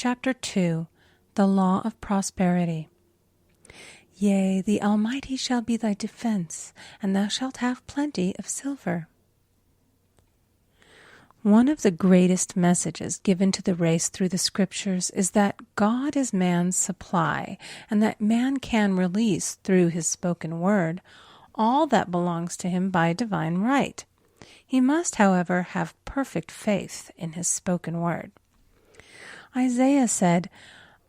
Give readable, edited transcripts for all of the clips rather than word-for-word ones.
Chapter 2, The Law of Prosperity. Yea, the Almighty shall be thy defense, and thou shalt have plenty of silver. One of the greatest messages given to the race through the Scriptures is that God is man's supply, and that man can release, through his spoken word, all that belongs to him by divine right. He must, however, have perfect faith in his spoken word. Isaiah said,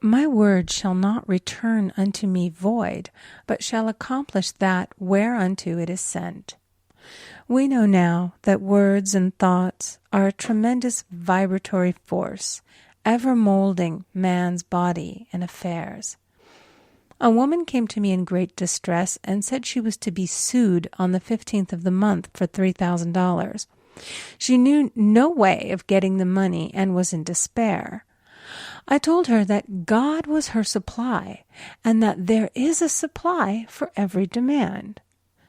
"My word shall not return unto me void, but shall accomplish that whereunto it is sent." We know now that words and thoughts are a tremendous vibratory force, ever molding man's body and affairs. A woman came to me in great distress and said she was to be sued on the 15th of the month for $3,000. She knew no way of getting the money and was in despair. I told her that God was her supply, and that there is a supply for every demand.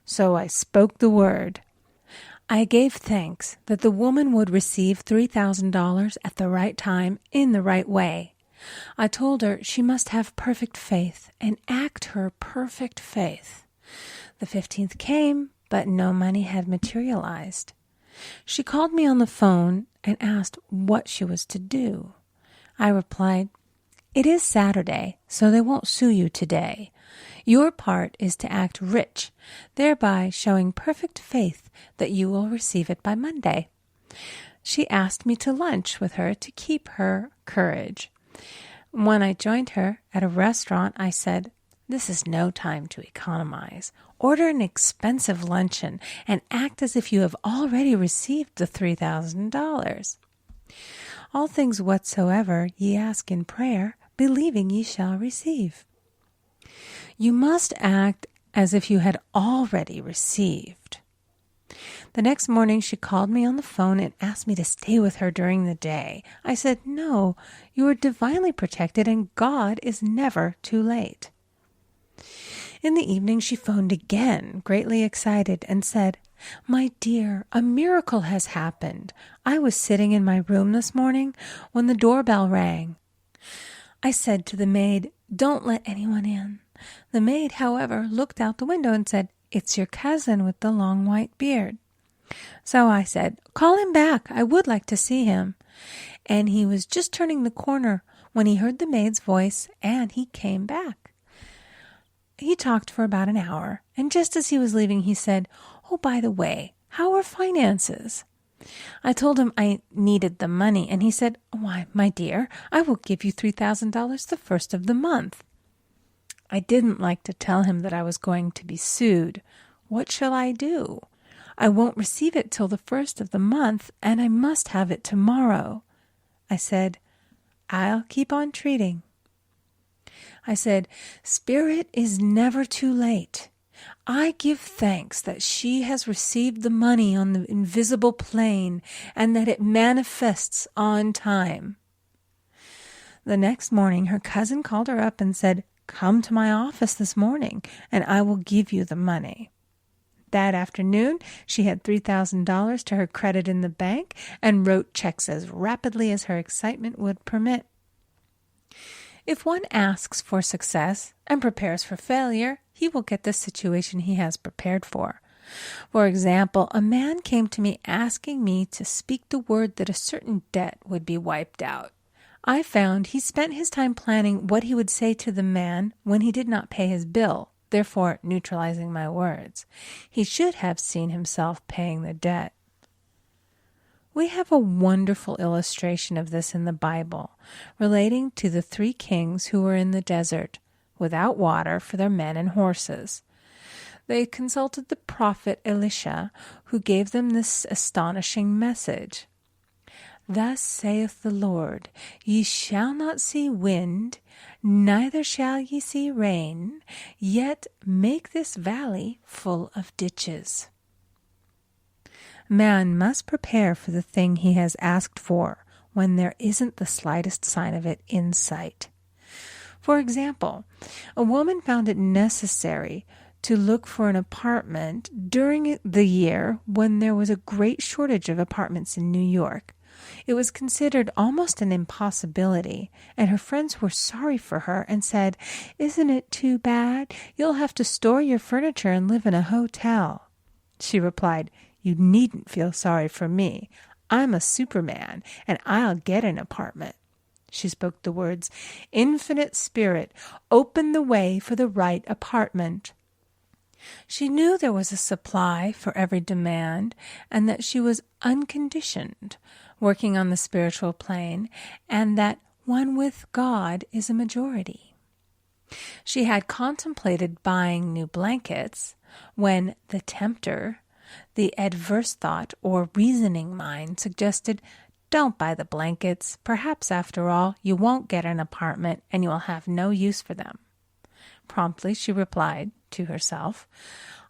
So I spoke the word. I gave thanks that the woman would receive $3,000 at the right time in the right way. I told her she must have perfect faith and act her perfect faith. The 15th came, but no money had materialized. She called me on the phone and asked what she was to do. I replied, "It is Saturday, so they won't sue you today. Your part is to act rich, thereby showing perfect faith that you will receive it by Monday." She asked me to lunch with her to keep her courage. When I joined her at a restaurant, I said, "This is no time to economize. Order an expensive luncheon and act as if you have already received the $3,000. All things whatsoever ye ask in prayer, believing ye shall receive." You must act as if you had already received. The next morning she called me on the phone and asked me to stay with her during the day. I said, "No, you are divinely protected and God is never too late." In the evening she phoned again, greatly excited, and said, "My dear, a miracle has happened. I was sitting in my room this morning when the doorbell rang. I said to the maid, 'Don't let anyone in.' The maid, however, looked out the window and said, 'It's your cousin with the long white beard.' So I said, 'Call him back. I would like to see him.' And he was just turning the corner when he heard the maid's voice, and he came back. He talked for about an hour, and just as he was leaving, he said, 'Oh, by the way, how are finances?' I told him I needed the money, and he said, 'Why, my dear, I will give you $3,000 the first of the month.' I didn't like to tell him that I was going to be sued. What shall I do? I won't receive it till the first of the month, and I must have it tomorrow. I said, 'I'll keep on treating.' I said, 'Spirit is never too late. I give thanks that she has received the money on the invisible plane and that it manifests on time.' The next morning, her cousin called her up and said, 'Come to my office this morning, and I will give you the money.' That afternoon, she had $3,000 to her credit in the bank and wrote checks as rapidly as her excitement would permit. If one asks for success and prepares for failure, he will get the situation he has prepared for. For example, a man came to me asking me to speak the word that a certain debt would be wiped out. I found he spent his time planning what he would say to the man when he did not pay his bill, therefore neutralizing my words. He should have seen himself paying the debt. We have a wonderful illustration of this in the Bible, relating to the 3 kings who were in the desert, without water for their men and horses. They consulted the prophet Elisha, who gave them this astonishing message. "Thus saith the Lord, ye shall not see wind, neither shall ye see rain, yet make this valley full of ditches." Man must prepare for the thing he has asked for when there isn't the slightest sign of it in sight. For example, a woman found it necessary to look for an apartment during the year when there was a great shortage of apartments in New York. It was considered almost an impossibility, and her friends were sorry for her and said, "Isn't it too bad? You'll have to store your furniture and live in a hotel." She replied, "You needn't feel sorry for me. I'm a Superman, and I'll get an apartment." She spoke the words, "Infinite Spirit, open the way for the right apartment." She knew there was a supply for every demand, and that she was unconditioned, working on the spiritual plane, and that one with God is a majority. She had contemplated buying new blankets when the tempter, the adverse thought or reasoning mind, suggested, "Don't buy the blankets. Perhaps, after all, you won't get an apartment and you will have no use for them." Promptly she replied to herself,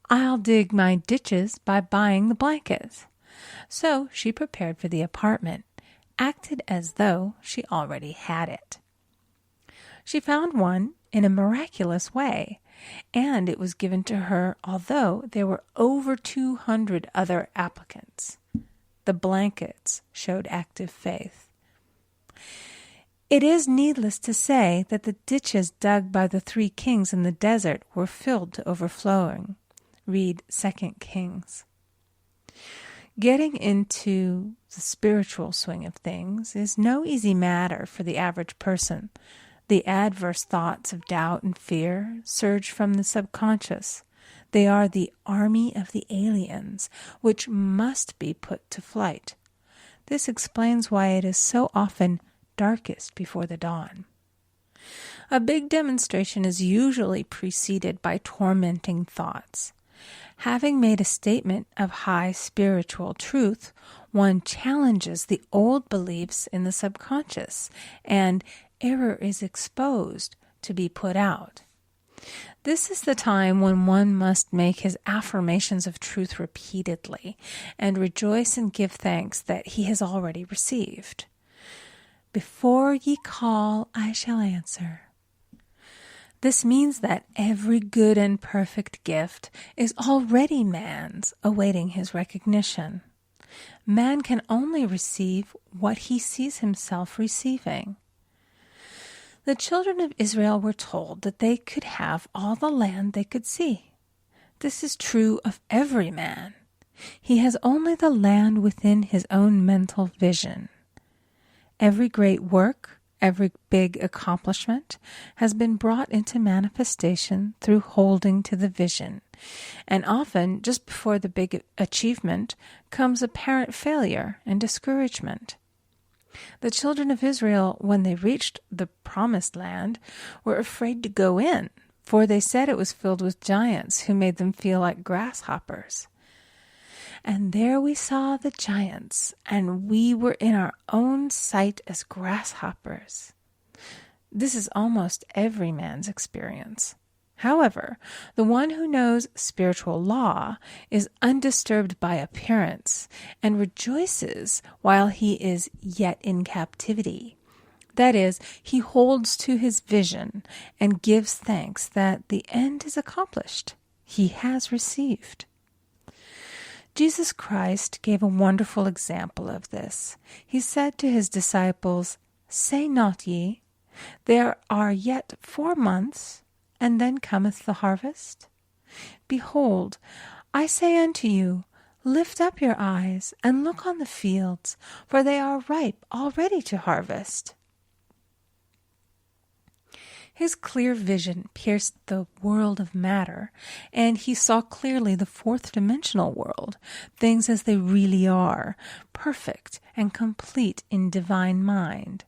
"I'll dig my ditches by buying the blankets." So she prepared for the apartment, acted as though she already had it. She found one in a miraculous way, and it was given to her although there were over 200 other applicants. The blankets showed active faith. It is needless to say that the ditches dug by the 3 kings in the desert were filled to overflowing. Read 2 Kings. Getting into the spiritual swing of things is no easy matter for the average person. The adverse thoughts of doubt and fear surge from the subconscious. They are the army of the aliens, which must be put to flight. This explains why it is so often darkest before the dawn. A big demonstration is usually preceded by tormenting thoughts. Having made a statement of high spiritual truth, one challenges the old beliefs in the subconscious, and error is exposed to be put out. This is the time when one must make his affirmations of truth repeatedly and rejoice and give thanks that he has already received. "Before ye call, I shall answer." This means that every good and perfect gift is already man's, awaiting his recognition. Man can only receive what he sees himself receiving. The children of Israel were told that they could have all the land they could see. This is true of every man. He has only the land within his own mental vision. Every great work, every big accomplishment has been brought into manifestation through holding to the vision. And often, just before the big achievement, comes apparent failure and discouragement. The children of Israel, when they reached the promised land, were afraid to go in, for they said it was filled with giants who made them feel like grasshoppers. And there we saw the giants, and we were in our own sight as grasshoppers. This is almost every man's experience. However, the one who knows spiritual law is undisturbed by appearance and rejoices while he is yet in captivity. That is, he holds to his vision and gives thanks that the end is accomplished. He has received. Jesus Christ gave a wonderful example of this. He said to his disciples, "Say not ye, there are yet 4 months, and then cometh the harvest? Behold, I say unto you, lift up your eyes, and look on the fields, for they are ripe already to harvest." His clear vision pierced the world of matter, and he saw clearly the 4th-dimensional world, things as they really are, perfect and complete in divine mind.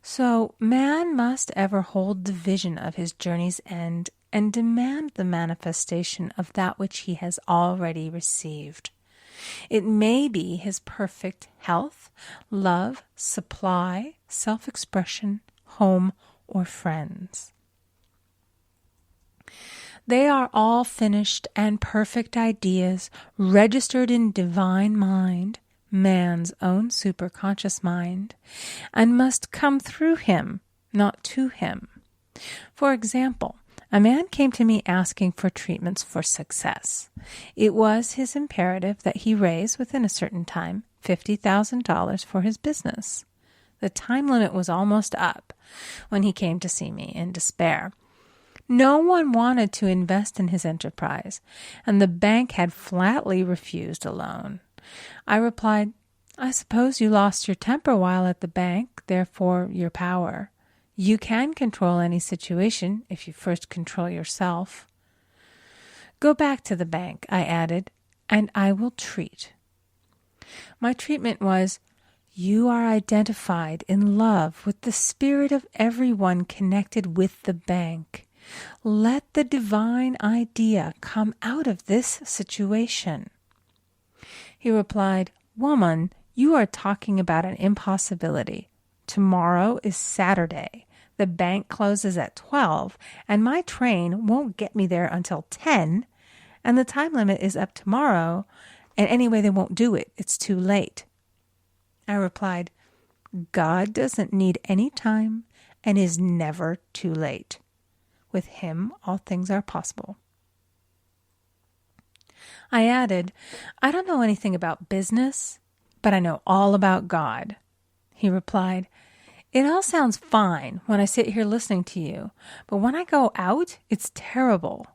So man must ever hold the vision of his journey's end and demand the manifestation of that which he has already received. It may be his perfect health, love, supply, self-expression, home, or friends. They are all finished and perfect ideas registered in divine mind, man's own superconscious mind, and must come through him, not to him. For example, a man came to me asking for treatments for success. It was his imperative that he raise, within a certain time, $50,000 for his business. The time limit was almost up when he came to see me in despair. No one wanted to invest in his enterprise, and the bank had flatly refused a loan. I replied, "I suppose you lost your temper while at the bank, therefore your power. You can control any situation if you first control yourself." "Go back to the bank," I added, "and I will treat." My treatment was, "You are identified in love with the spirit of everyone connected with the bank. Let the divine idea come out of this situation." He replied, "Woman, you are talking about an impossibility. Tomorrow is Saturday. The bank closes at 12, and my train won't get me there until 10, and the time limit is up tomorrow, and anyway they won't do it. It's too late." I replied, "God doesn't need any time and is never too late. With him, all things are possible." I added, "I don't know anything about business, but I know all about God." He replied, "It all sounds fine when I sit here listening to you, but when I go out, it's terrible."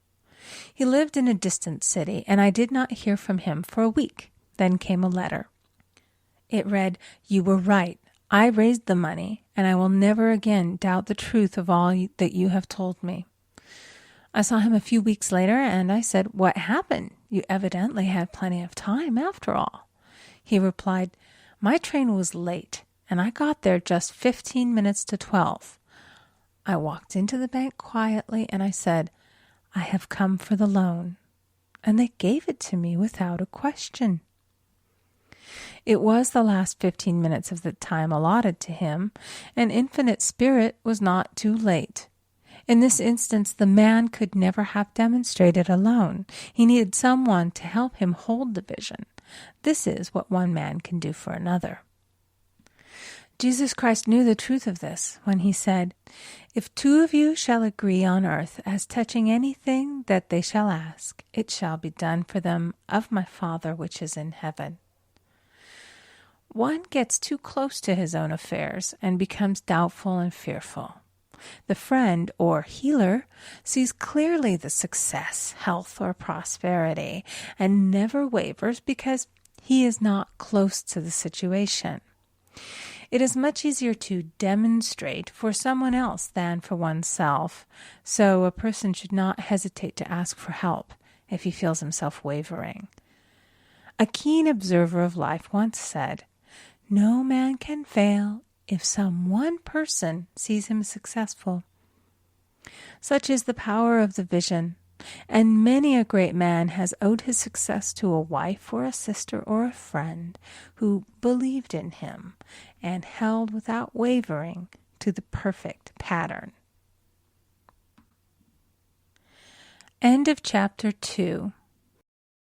He lived in a distant city, and I did not hear from him for a week. Then came a letter. It read, "You were right. I raised the money, and I will never again doubt the truth of all that you have told me." I saw him a few weeks later, and I said, "What happened? You evidently had plenty of time after all." He replied, "My train was late, and I got there just 15 minutes to 12. I walked into the bank quietly, and I said, 'I have come for the loan.' And they gave it to me without a question." It was the last 15 minutes of the time allotted to him, and Infinite Spirit was not too late. In this instance, the man could never have demonstrated alone. He needed someone to help him hold the vision. This is what one man can do for another. Jesus Christ knew the truth of this when he said, "If two of you shall agree on earth as touching anything that they shall ask, it shall be done for them of my Father which is in heaven." One gets too close to his own affairs and becomes doubtful and fearful. The friend or healer sees clearly the success, health, or prosperity and never wavers because he is not close to the situation. It is much easier to demonstrate for someone else than for oneself, so a person should not hesitate to ask for help if he feels himself wavering. A keen observer of life once said, "No man can fail if some one person sees him successful." Such is the power of the vision, and many a great man has owed his success to a wife or a sister or a friend who believed in him and held without wavering to the perfect pattern. End of chapter 2.